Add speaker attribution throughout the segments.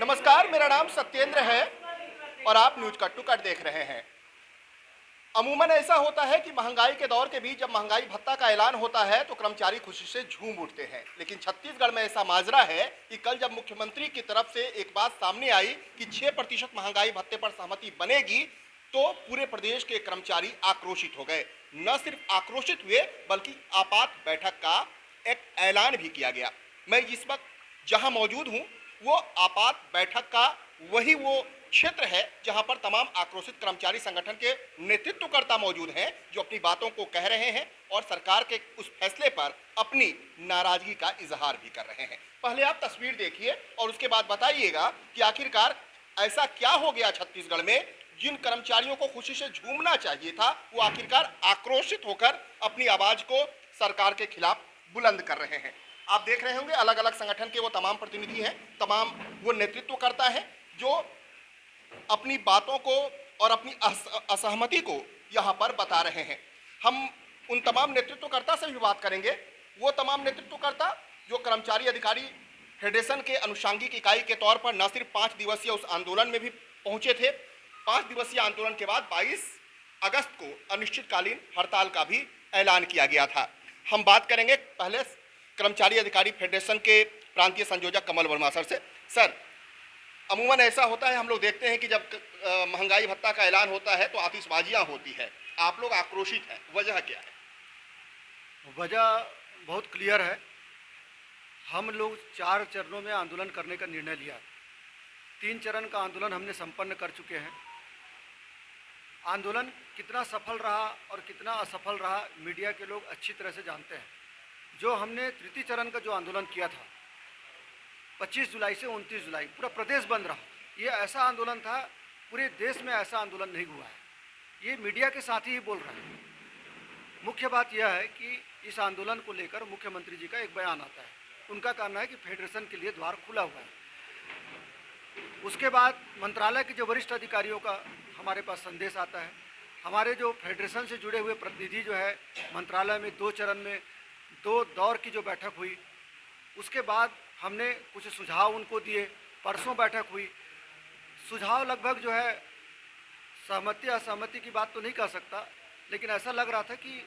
Speaker 1: नमस्कार, मेरा नाम सत्येंद्र है और आप न्यूज कट टू कट देख रहे हैं। अमूमन ऐसा होता है कि महंगाई के दौर के बीच जब महंगाई भत्ता का ऐलान होता है तो कर्मचारी खुशी से झूम उठते हैं, लेकिन छत्तीसगढ़ में ऐसा माजरा है कि कल जब मुख्यमंत्री की तरफ से एक बात सामने आई कि 6% महंगाई भत्ते पर सहमति बनेगी तो पूरे प्रदेश के कर्मचारी आक्रोशित हो गए। न सिर्फ आक्रोशित हुए बल्कि आपात बैठक का एक ऐलान भी किया गया। मैं जिस वक्त जहां मौजूद हूं वो आपात बैठक का वही वो क्षेत्र है जहां पर तमाम आक्रोशित कर्मचारी संगठन के नेतृत्वकर्ता मौजूद हैं जो अपनी बातों को कह रहे हैं और सरकार के उस फैसले पर अपनी नाराजगी का इजहार भी कर रहे हैं। पहले आप तस्वीर देखिए और उसके बाद बताइएगा कि आखिरकार ऐसा क्या हो गया छत्तीसगढ़ में जिन कर्मचारियों को खुशी से झूमना चाहिए था वो आखिरकार आक्रोशित होकर अपनी आवाज को सरकार के खिलाफ बुलंद कर रहे हैं। आप देख रहे होंगे अलग अलग संगठन के वो तमाम प्रतिनिधि हैं, तमाम वो नेतृत्वकर्ता हैं जो अपनी बातों को और अपनी असहमति को यहाँ पर बता रहे हैं। हम उन तमाम नेतृत्वकर्ता से भी बात करेंगे, वो तमाम नेतृत्वकर्ता जो कर्मचारी अधिकारी फेडरेशन के अनुषांगिक इकाई के तौर पर न सिर्फ 5 दिवसीय उस आंदोलन में भी पहुंचे थे, 5 दिवसीय आंदोलन के बाद 22 अगस्त को अनिश्चितकालीन हड़ताल का भी ऐलान किया गया था। हम बात करेंगे पहले कर्मचारी अधिकारी फेडरेशन के प्रांतीय संयोजक कमल वर्मा सर से। सर, अमूमन ऐसा होता है, हम लोग देखते हैं कि जब महंगाई भत्ता का ऐलान होता है तो आतिशबाजियां होती है, आप लोग आक्रोशित हैं, वजह क्या है?
Speaker 2: वजह बहुत क्लियर है। हम लोग 4 चरणों में आंदोलन करने का निर्णय लिया। 3 चरण का आंदोलन हमने संपन्न कर चुके हैं। आंदोलन कितना सफल रहा और कितना असफल रहा मीडिया के लोग अच्छी तरह से जानते हैं। जो हमने तृतीय चरण का जो आंदोलन किया था 25 जुलाई से 29 जुलाई पूरा प्रदेश बंद रहा। ये ऐसा आंदोलन था, पूरे देश में ऐसा आंदोलन नहीं हुआ है। ये मीडिया के साथ ही बोल रहे हैं। मुख्य बात यह है कि इस आंदोलन को लेकर मुख्यमंत्री जी का एक बयान आता है। उनका कहना है कि फेडरेशन के लिए द्वार खुला हुआ है। उसके बाद मंत्रालय के जो वरिष्ठ अधिकारियों का हमारे पास संदेश आता है। हमारे जो फेडरेशन से जुड़े हुए प्रतिनिधि जो है मंत्रालय में 2 चरण में 2 दौर की जो बैठक हुई, उसके बाद हमने कुछ सुझाव उनको दिए। परसों बैठक हुई। सुझाव लगभग जो है सहमति असहमति की बात तो नहीं कर सकता, लेकिन ऐसा लग रहा था कि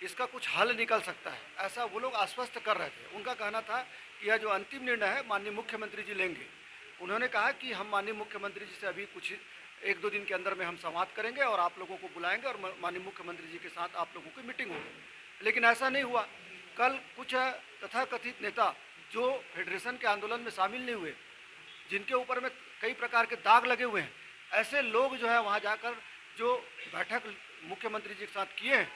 Speaker 2: इसका कुछ हल निकल सकता है, ऐसा वो लोग आश्वस्त कर रहे थे। उनका कहना था कि यह जो अंतिम निर्णय है माननीय मुख्यमंत्री जी लेंगे। उन्होंने कहा कि हम माननीय मुख्यमंत्री जी से अभी कुछ 1-2 दिन के अंदर में हम संवाद करेंगे और आप लोगों को बुलाएंगे और माननीय मुख्यमंत्री जी के साथ आप लोगों की मीटिंग होगी। लेकिन ऐसा नहीं हुआ। कल कुछ तथाकथित नेता जो फेडरेशन के आंदोलन में शामिल नहीं हुए, जिनके ऊपर में कई प्रकार के दाग लगे हुए हैं, ऐसे लोग जो है वहाँ जाकर जो बैठक मुख्यमंत्री जी के साथ किए हैं,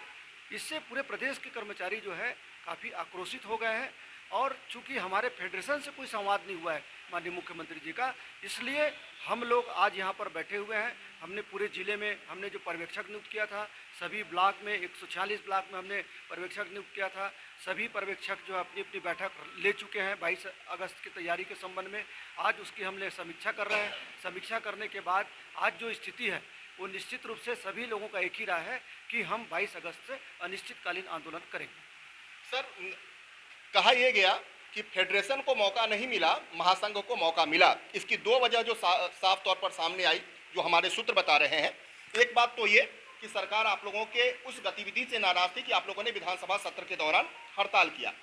Speaker 2: इससे पूरे प्रदेश के कर्मचारी जो है काफ़ी आक्रोशित हो गए हैं। और चूंकि हमारे फेडरेशन से कोई संवाद नहीं हुआ है माननीय मुख्यमंत्री जी का, इसलिए हम लोग आज यहाँ पर बैठे हुए हैं। हमने पूरे ज़िले में हमने जो पर्यवेक्षक नियुक्त किया था, सभी ब्लॉक में 146 ब्लॉक में हमने पर्यवेक्षक नियुक्त किया था। सभी पर्यवेक्षक जो अपनी अपनी बैठक ले चुके हैं 22 अगस्त की तैयारी के संबंध में। आज उसकी हमने समीक्षा कर रहे हैं। समीक्षा करने के बाद आज जो स्थिति है वो निश्चित रूप से सभी लोगों का एक ही राय है कि हम 22 अगस्त से अनिश्चितकालीन आंदोलन करेंगे।
Speaker 1: सर, कहा यह गया कि फेडरेशन को मौका नहीं मिला, महासंघ को मौका मिला। इसकी 2 वजह जो साफ तौर पर सामने आई, जो हमारे सूत्र बता रहे हैं। एक बात तो ये कि सरकार आप लोगों के उस गतिविधि से नाराज थी कि आप लोगों ने विधानसभा सत्र के दौरान हड़ताल किया।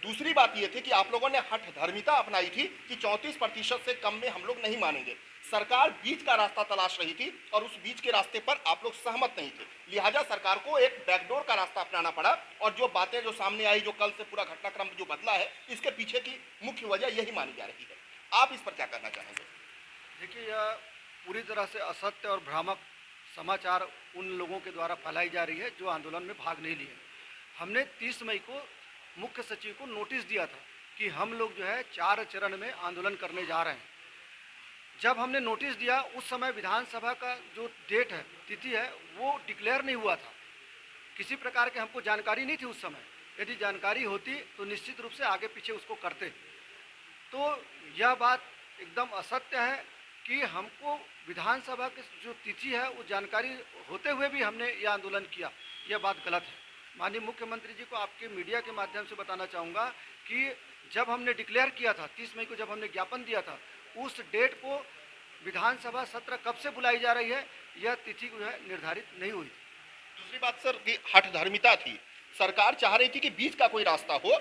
Speaker 1: दूसरी बात ये थी कि आप लोगों ने हठधर्मिता अपनाई थी कि 34% से कम में हम लोग नहीं मानेंगे। सरकार बीच का रास्ता तलाश रही थी और उस बीच के रास्ते पर आप लोग सहमत नहीं थे, लिहाजा सरकार को एक बैकडोर का रास्ता अपनाना पड़ा। और जो बातें जो सामने आई, जो कल से पूरा घटनाक्रम जो बदला है, इसके पीछे की मुख्य वजह यही मानी जा रही है। आप इस पर क्या कहना चाहेंगे?
Speaker 2: देखिए, यह पूरी तरह से असत्य और भ्रामक समाचार उन लोगों के द्वारा फैलाई जा रही है जो आंदोलन में भाग नहीं लिए। हमने 30 मई को मुख्य सचिव को नोटिस दिया था कि हम लोग जो है 4 चरण में आंदोलन करने जा रहे हैं। जब हमने नोटिस दिया उस समय विधानसभा का जो डेट है, तिथि है, वो डिक्लेयर नहीं हुआ था। किसी प्रकार के हमको जानकारी नहीं थी उस समय। यदि जानकारी होती तो निश्चित रूप से आगे पीछे उसको करते। तो यह बात एकदम असत्य है कि हमको विधानसभा की जो तिथि है वो जानकारी होते हुए भी हमने यह आंदोलन किया, यह बात गलत है। माननीय मुख्यमंत्री जी को आपके मीडिया के माध्यम से बताना चाहूँगा कि जब हमने डिक्लेयर किया था 30 मई को, जब हमने ज्ञापन दिया था, उस डेट को विधानसभा सत्र कब से बुलाई जा रही है, यह तिथि जो है निर्धारित नहीं हुई।
Speaker 1: दूसरी बात सर की हठधर्मिता थी। सरकार चाह रही थी कि बीच का कोई रास्ता हो,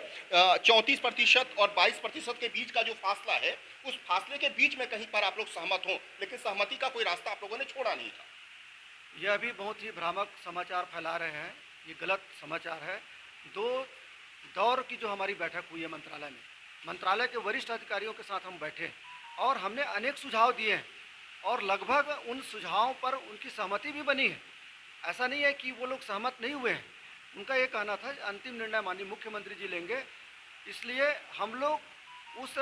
Speaker 1: 34% और 22% के बीच का जो फासला है, उस फासले के बीच में कहीं पर आप लोग सहमत हों, लेकिन सहमति का कोई रास्ता आप लोगों ने छोड़ा नहीं था।
Speaker 2: यह भी बहुत ही भ्रामक समाचार फैला रहे हैं, ये गलत समाचार है। दो दौर की जो हमारी बैठक हुई है मंत्रालय में, मंत्रालय के वरिष्ठ अधिकारियों के साथ हम बैठे और हमने अनेक सुझाव दिए हैं और लगभग उन सुझावों पर उनकी सहमति भी बनी है। ऐसा नहीं है कि वो लोग सहमत नहीं हुए हैं। उनका ये कहना था अंतिम निर्णय माननीय मुख्यमंत्री जी लेंगे, इसलिए हम लोग उस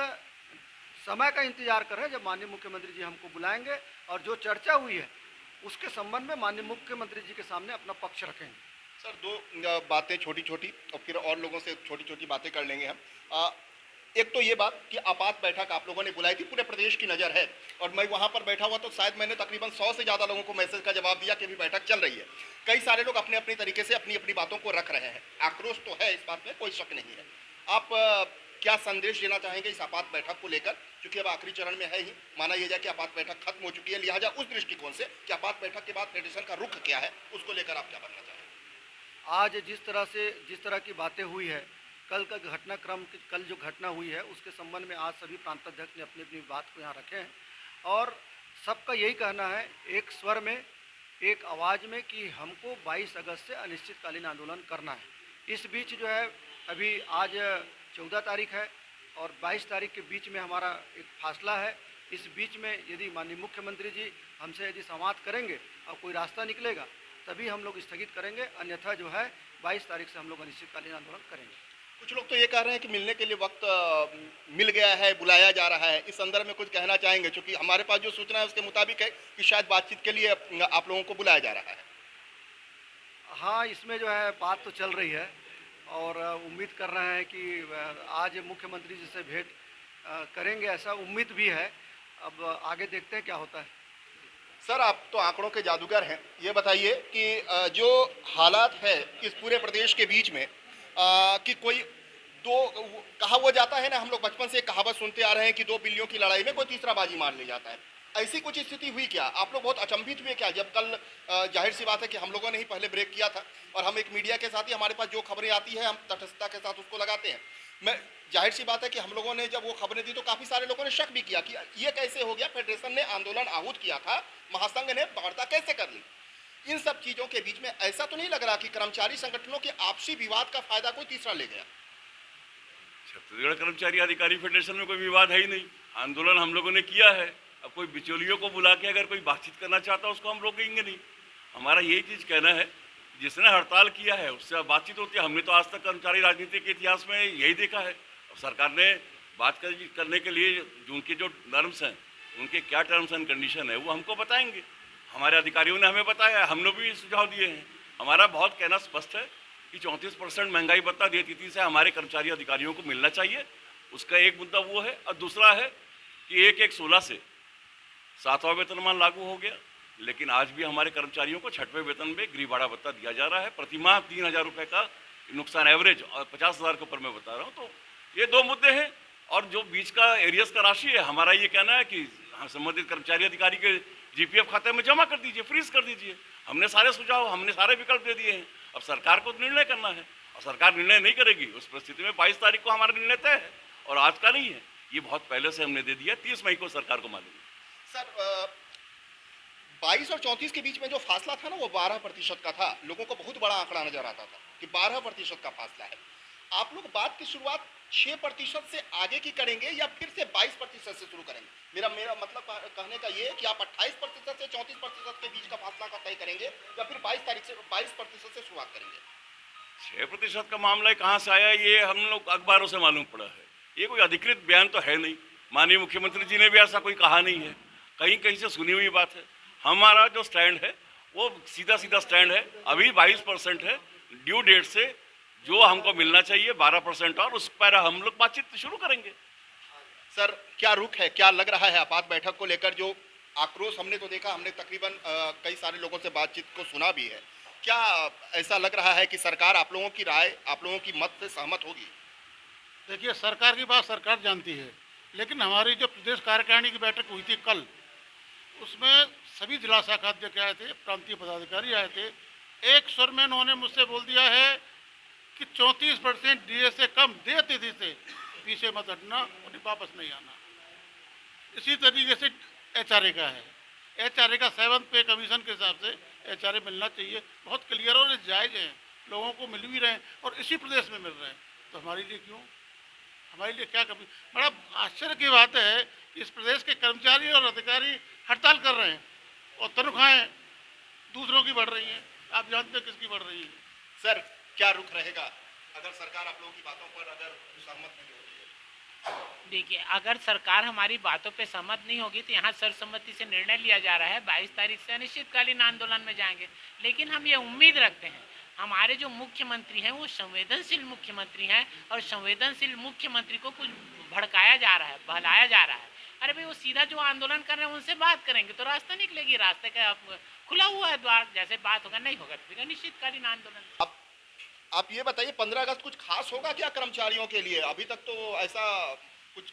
Speaker 2: समय का इंतजार कर रहे हैं जब माननीय मुख्यमंत्री जी हमको बुलाएंगे और जो चर्चा हुई है उसके संबंध में माननीय मुख्यमंत्री जी के सामने अपना पक्ष रखेंगे।
Speaker 1: सर दो बातें छोटी छोटी और फिर और लोगों से छोटी छोटी बातें कर लेंगे हम। एक तो ये बात कि आपात बैठक आप लोगों ने बुलाई थी, पूरे प्रदेश की नज़र है और मैं वहाँ पर बैठा हुआ तो शायद मैंने तकरीबन 100 से ज़्यादा लोगों को मैसेज का जवाब दिया कि अभी बैठक चल रही है। कई सारे लोग अपने अपने तरीके से अपनी अपनी बातों को रख रहे हैं, आक्रोश तो है, इस बात में कोई शक नहीं है। आप क्या संदेश देना चाहेंगे इस आपात बैठक को लेकर, क्योंकि अब आखिरी चरण में है ही, माना यह जाए कि आपात बैठक खत्म हो चुकी है, लिहाजा उस दृष्टिकोण से कि आपात बैठक के बाद फेडरेशन का रुख क्या है, उसको लेकर आप क्या बनना चाहेंगे?
Speaker 2: आज जिस तरह की बातें हुई है, कल का घटनाक्रम, कल जो घटना हुई है उसके संबंध में आज सभी प्रांताध्यक्ष ने अपनी अपनी बात को यहाँ रखे हैं और सबका यही कहना है एक स्वर में, एक आवाज़ में कि हमको 22 अगस्त से अनिश्चितकालीन आंदोलन करना है। इस बीच जो है अभी आज 14 तारीख है और 22 तारीख के बीच में हमारा एक फासला है। इस बीच में यदि माननीय मुख्यमंत्री जी हमसे यदि संवाद करेंगे और कोई रास्ता निकलेगा तभी हम लोग स्थगित करेंगे, अन्यथा जो है 22 तारीख से हम लोग अनिश्चितकालीन आंदोलन करेंगे।
Speaker 1: कुछ लोग तो ये कह रहे हैं कि मिलने के लिए वक्त मिल गया है, बुलाया जा रहा है, इस संदर्भ में कुछ कहना चाहेंगे? क्योंकि हमारे पास जो सूचना है उसके मुताबिक है कि शायद बातचीत के लिए आप लोगों को बुलाया जा रहा है।
Speaker 2: हाँ, इसमें जो है बात तो चल रही है और उम्मीद कर रहे हैं कि आज मुख्यमंत्री जी से भेंट करेंगे, ऐसा उम्मीद भी है। अब आगे देखते हैं क्या होता है।
Speaker 1: सर आप तो आंकड़ों के जादूगर हैं, ये बताइए कि जो हालात है इस पूरे प्रदेश के बीच में कि कोई दो, कहा वो जाता है ना, हम लोग बचपन से एक कहावत सुनते आ रहे हैं कि दो बिल्लियों की लड़ाई में कोई तीसरा बाजी मार ले जाता है, ऐसी कुछ स्थिति हुई क्या? आप लोग बहुत अचंभित हुए क्या जब कल, जाहिर सी बात है कि हम लोगों ने ही पहले ब्रेक किया था और हम एक मीडिया के साथ ही, हमारे पास जो खबरें आती है हम तटस्थता के साथ उसको लगाते हैं। मैं जाहिर सी बात है कि हम लोगों ने जब वो खबरें दी तो काफ़ी सारे लोगों ने शक भी किया कि ये कैसे हो गया, फेडरेशन ने आंदोलन आहूत किया था, महासंघ ने वार्ता कैसे कर ली। इन सब चीज़ों के बीच में ऐसा तो नहीं लग रहा कि कर्मचारी संगठनों के आपसी विवाद का फायदा कोई तीसरा ले गया?
Speaker 3: छत्तीसगढ़ कर्मचारी अधिकारी फेडरेशन में कोई विवाद है ही नहीं, आंदोलन हम लोगों ने किया है। अब कोई बिचौलियों को बुला के अगर कोई बातचीत करना चाहता है उसको हम रोकेंगे नहीं। हमारा यही चीज़ कहना है, जिसने हड़ताल किया है उससे बातचीत होती है। हमने तो आज तक कर्मचारी राजनीति के इतिहास में यही देखा है। और सरकार ने बात करने के लिए जो उनके जो नॉर्म्स हैं, उनके क्या टर्म्स एंड कंडीशन है वो हमको बताएंगे। हमारे अधिकारियों ने हमें बताया है, हम लोग भी सुझाव दिए हैं। हमारा बहुत कहना स्पष्ट है कि 34% महंगाई भत्ता देती से हमारे कर्मचारी अधिकारियों को मिलना चाहिए। उसका एक मुद्दा वो है और दूसरा है कि 1/1/16 से 7वां वेतनमान लागू हो गया, लेकिन आज भी हमारे कर्मचारियों को 6वें वेतन में गृह भाड़ा भत्ता दिया जा रहा है। प्रतिमाह 3000 रुपये का नुकसान एवरेज और 50,000 के ऊपर मैं बता रहा हूँ। तो ये दो मुद्दे हैं और जो बीच का एरियस का राशि है, हमारा ये कहना है कि संबंधित कर्मचारी अधिकारी के जीपीएफ खाते में जमा कर दीजिए, फ्रीज कर दीजिए। हमने सारे सुझाव, हमने सारे विकल्प दे दिए हैं। अब सरकार को निर्णय करना है और सरकार निर्णय नहीं करेगी उस परिस्थिति में 22 तारीख को हमारा निर्णय तय है और आज का नहीं है, ये बहुत पहले से हमने दे दिया। 30 मई को सरकार को मालूम है।
Speaker 1: सर 22 और 34 के बीच में जो फासला था ना वो 12% का था। लोगों को बहुत बड़ा आंकड़ा नजर आता था कि 12% का फासला है। आप लोग बात की शुरुआत 6% से आगे की करेंगे या फिर से 22% से शुरू करेंगे? मेरा मतलब कहने का ये है कि आप 28% से 34% के बीच का फासला का तय करेंगे या फिर 22% से शुरुआत करेंगे?
Speaker 3: 6% का मामला कहाँ से आया, ये हम लोग अखबारों से मालूम पड़ा है। ये कोई अधिकृत बयान तो है नहीं। माननीय मुख्यमंत्री जी ने भी ऐसा कोई कहा नहीं है, कहीं कहीं से सुनी हुई बात है। हमारा जो स्टैंड है वो सीधा स्टैंड है। अभी 22% है, ड्यू डेट से जो हमको मिलना चाहिए 12% और उस पर हम लोग बातचीत शुरू करेंगे।
Speaker 1: सर क्या रुख है, क्या लग रहा है आपात बैठक को लेकर? जो आक्रोश हमने तो देखा, हमने तकरीबन कई सारे लोगों से बातचीत को सुना भी है। क्या ऐसा लग रहा है कि सरकार आप लोगों की राय, आप लोगों की मत से सहमत होगी?
Speaker 4: देखिए, सरकार की बात सरकार जानती है। लेकिन हमारी जो प्रदेश कार्यकारिणी की बैठक हुई थी कल, उसमें सभी जिला शाखा अध्यक्ष आए थे, प्रांतीय पदाधिकारी आए थे। एक स्वर में उन्होंने मुझसे बोल दिया है कि 34% डीए से कम दे तिथि से पीछे मत हटना और वापस नहीं आना। इसी तरीके से एचआरए का है, एचआरए का 7th पे कमीशन के हिसाब से एचआरए मिलना चाहिए। बहुत क्लियर और जायज़ है, लोगों को मिल भी रहे हैं और इसी प्रदेश में मिल रहे हैं, तो हमारे लिए क्यों, हमारे लिए क्या कमी। बड़ा आश्चर्य की बात है कि इस प्रदेश के कर्मचारी और अधिकारी हड़ताल कर रहे हैं और तनख्वाहें दूसरों की बढ़ रही हैं। आप जानते हैं किसकी बढ़ रही है।
Speaker 1: सर, क्या रुख रहेगा अगर सरकार आप लोगों की बातों पर अगर सहमत नहीं होती है?
Speaker 5: देखिए, अगर सरकार हमारी बातों पे सहमत नहीं होगी तो यहाँ सर्वसम्मति से निर्णय लिया जा रहा है 22 तारीख से अनिश्चितकालीन आंदोलन में जाएंगे। लेकिन हम ये उम्मीद रखते हैं हमारे जो मुख्यमंत्री हैं वो संवेदनशील मुख्यमंत्री हैं और संवेदनशील मुख्यमंत्री को कुछ भड़काया जा रहा है, बहलाया जा रहा है। अरे भाई, वो सीधा जो आंदोलन कर रहे हैं उनसे बात करेंगे तो रास्ता निकलेगी। रास्ते का खुला हुआ है द्वार, जैसे बात होगा, नहीं होगा तो फिर अनिश्चितकालीन आंदोलन।
Speaker 1: आप ये बताइए 15 अगस्त कुछ खास होगा क्या कर्मचारियों के लिए? अभी तक तो ऐसा कुछ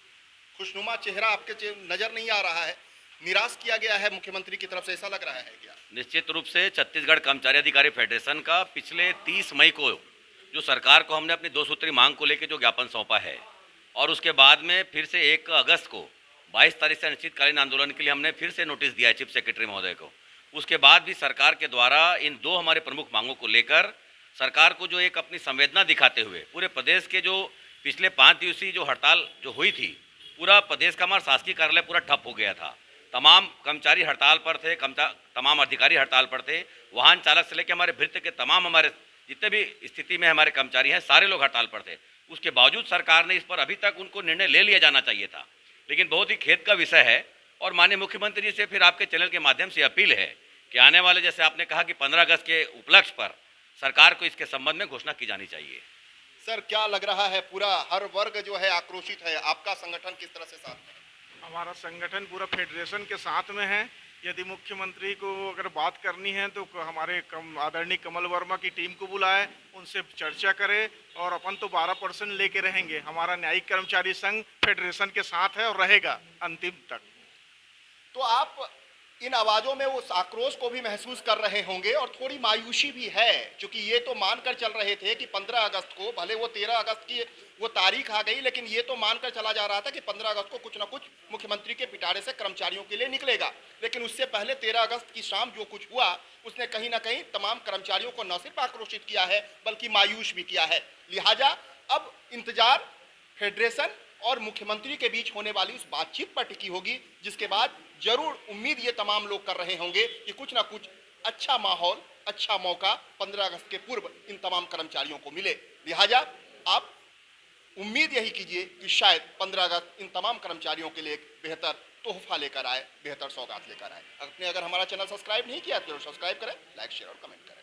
Speaker 1: खुशनुमा चेहरा आपके नजर नहीं आ रहा है। निराश किया गया है मुख्यमंत्री की तरफ से, ऐसा लग रहा है क्या?
Speaker 6: निश्चित रूप से छत्तीसगढ़ कर्मचारी अधिकारी फेडरेशन का पिछले 30 मई को जो सरकार को हमने अपनी 2 सूत्री मांग को लेकर जो ज्ञापन सौंपा है और उसके बाद में फिर से 1 अगस्त को 22 तारीख से अनिश्चितकालीन आंदोलन के लिए हमने फिर से नोटिस दिया है चीफ सेक्रेटरी महोदय को। उसके बाद भी सरकार के द्वारा इन 2 हमारे प्रमुख मांगों को लेकर सरकार को जो एक अपनी संवेदना दिखाते हुए पूरे प्रदेश के जो पिछले 5 दिवसीय जो हड़ताल जो हुई थी, पूरा प्रदेश का हमारा शासकीय कार्यालय पूरा ठप हो गया था। तमाम कर्मचारी हड़ताल पर थे, तमाम अधिकारी हड़ताल पर थे, वाहन चालक से लेकर हमारे भृत्य के तमाम हमारे जितने भी स्थिति में हमारे कर्मचारी हैं सारे लोग हड़ताल पर थे। उसके बावजूद सरकार ने इस पर अभी तक उनको निर्णय ले लिया जाना चाहिए था। लेकिन बहुत ही खेद का विषय है और माननीय मुख्यमंत्री जी से फिर आपके चैनल के माध्यम से अपील है कि आने वाले, जैसे आपने कहा कि 15 अगस्त के उपलक्ष्य पर सरकार को इसके संबंध में घोषणा की जानी चाहिए।
Speaker 1: सर, क्या लग रहा है पूरा हर वर्ग जो है आक्रोशित है, आपका संगठन किस तरह से साथ है?
Speaker 7: हमारा संगठन पूरा फेडरेशन के साथ में है। यदि मुख्यमंत्री को अगर बात करनी है तो हमारे आदरणीय कमल वर्मा की टीम को बुलाए, उनसे चर्चा करे और अपन तो 12% लेके रहेंगे। हमारा न्यायिक कर्मचारी संघ फेडरेशन के साथ है और रहेगा अंतिम तक।
Speaker 1: तो आप इन आवाजों में उस आक्रोश को भी महसूस कर रहे होंगे और थोड़ी मायूसी भी है, क्योंकि ये तो मानकर चल रहे थे कि 15 अगस्त को, भले वो 13 अगस्त की वो तारीख आ गई, लेकिन ये तो मानकर चला जा रहा था कि 15 अगस्त को कुछ ना कुछ मुख्यमंत्री के पिटारे से कर्मचारियों के लिए निकलेगा। लेकिन उससे पहले 13 अगस्त की शाम जो कुछ हुआ उसने कहीं ना कहीं तमाम कर्मचारियों को न सिर्फ आक्रोशित किया है बल्कि मायूस भी किया है। लिहाजा अब इंतजार फेडरेशन और मुख्यमंत्री के बीच होने वाली उस बातचीत पर टिकी होगी, जिसके बाद जरूर उम्मीद ये तमाम लोग कर रहे होंगे कि कुछ ना कुछ अच्छा माहौल, अच्छा मौका 15 अगस्त के पूर्व इन तमाम कर्मचारियों को मिले। लिहाजा आप उम्मीद यही कीजिए कि शायद 15 अगस्त इन तमाम कर्मचारियों के लिए एक बेहतर तोहफा लेकर आए, बेहतर सौगात लेकर आए। आपने अगर हमारा चैनल सब्सक्राइब नहीं किया तो सब्सक्राइब करें, लाइक शेयर और कमेंट करें।